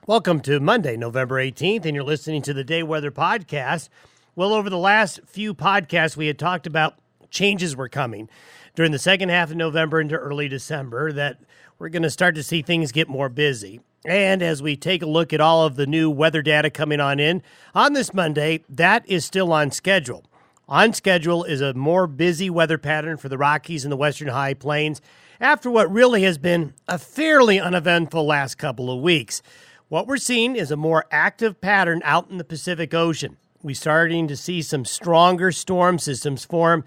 Welcome to Monday, November 18th, and you're listening to the Day Weather Podcast. Well, over the last few podcasts, we had talked about changes were coming during the second half of November into early December, that we're going to start to see things get more busy. And as we take a look at all of the new weather data coming on this Monday, that is still on schedule. On schedule is a more busy weather pattern for the Rockies and the Western High Plains after what really has been a fairly uneventful last couple of weeks. What we're seeing is a more active pattern out in the Pacific Ocean. We're starting to see some stronger storm systems form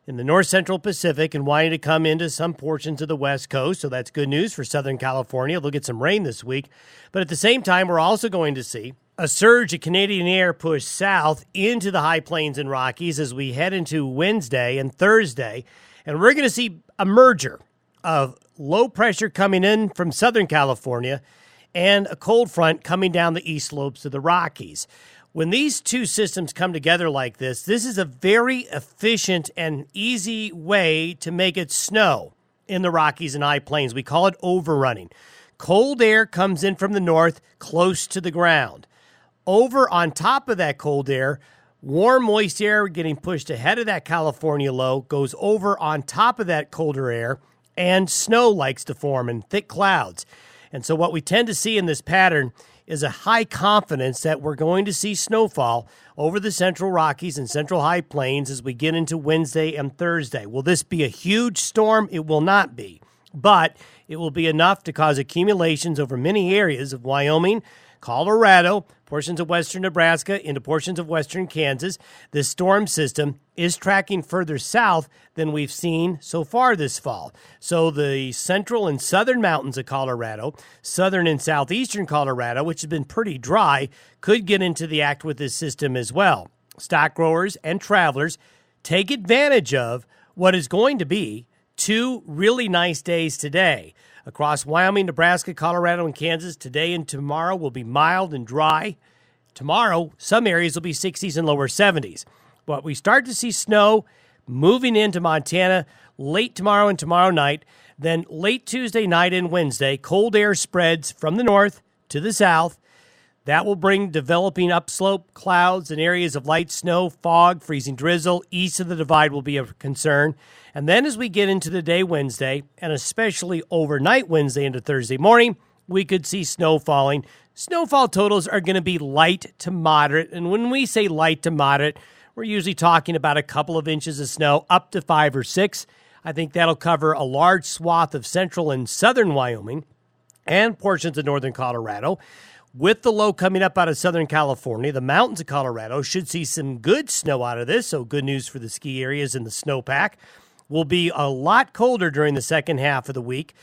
in the north-central Pacific and wanting to come into some portions of the West Coast, so that's good news for Southern California. They'll get some rain this week. But at the same time, we're also going to see a surge of Canadian air push south into the High Plains and Rockies as we head into Wednesday and Thursday. And we're going to see a merger of low pressure coming in from Southern California and a cold front coming down the east slopes of the Rockies. When these two systems come together like this is a very efficient and easy way to make it snow in the Rockies and High Plains. We call it overrunning. Cold air comes in from the north close to the ground. Over on top of that cold air, warm, moist air getting pushed ahead of that California low goes over on top of that colder air, and snow likes to form in thick clouds. And so what we tend to see in this pattern is a high confidence that we're going to see snowfall over the central Rockies and central High Plains as we get into Wednesday and Thursday. Will this be a huge storm? It will not be, but it will be enough to cause accumulations over many areas of Wyoming, Colorado, portions of western Nebraska, into portions of western Kansas. This storm system is tracking further south than we've seen so far this fall. So the central and southern mountains of Colorado, southern and southeastern Colorado, which has been pretty dry, could get into the act with this system as well. Stock growers and travelers take advantage of what is going to be two really nice days today. Across Wyoming, Nebraska, Colorado, and Kansas, today and tomorrow will be mild and dry. Tomorrow, some areas will be 60s and lower 70s. But we start to see snow moving into Montana late tomorrow and tomorrow night. Then late Tuesday night and Wednesday, cold air spreads from the north to the south. That will bring developing upslope clouds and areas of light snow, fog, freezing drizzle. East of the divide will be a concern. And then as we get into the day Wednesday, and especially overnight Wednesday into Thursday morning, we could see snow falling. Snowfall totals are going to be light to moderate. And when we say light to moderate, we're usually talking about a couple of inches of snow, up to 5 or 6. I think that'll cover a large swath of central and southern Wyoming and portions of northern Colorado. With the low coming up out of Southern California, the mountains of Colorado should see some good snow out of this, so good news for the ski areas and the snowpack. Will be a lot colder during the second half of the week.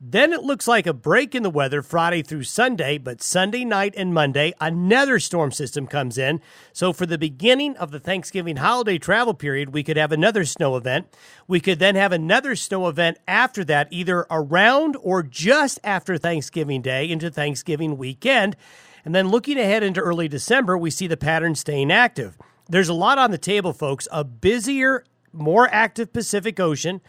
Then it looks like a break in the weather Friday through Sunday, but Sunday night and Monday, another storm system comes in. So for the beginning of the Thanksgiving holiday travel period, we could have another snow event. We could then have another snow event after that, either around or just after Thanksgiving Day into Thanksgiving weekend. And then looking ahead into early December, we see the pattern staying active. There's a lot on the table, folks. A busier, more active Pacific Ocean.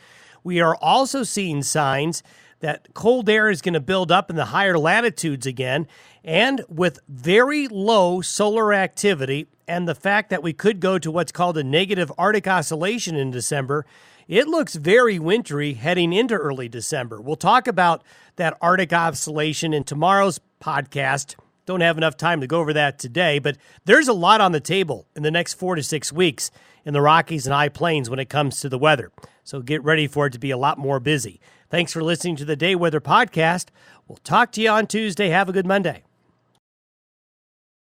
We are also seeing signs that cold air is going to build up in the higher latitudes again, and with very low solar activity and the fact that we could go to what's called a negative Arctic oscillation in December, it looks very wintry heading into early December. We'll talk about that Arctic oscillation in tomorrow's podcast. Don't have enough time to go over that today, but there's a lot on the table in the next 4 to 6 weeks in the Rockies and High Plains when it comes to the weather. So get ready for it to be a lot more busy. Thanks for listening to the Day Weather Podcast. We'll talk to you on Tuesday. Have a good Monday.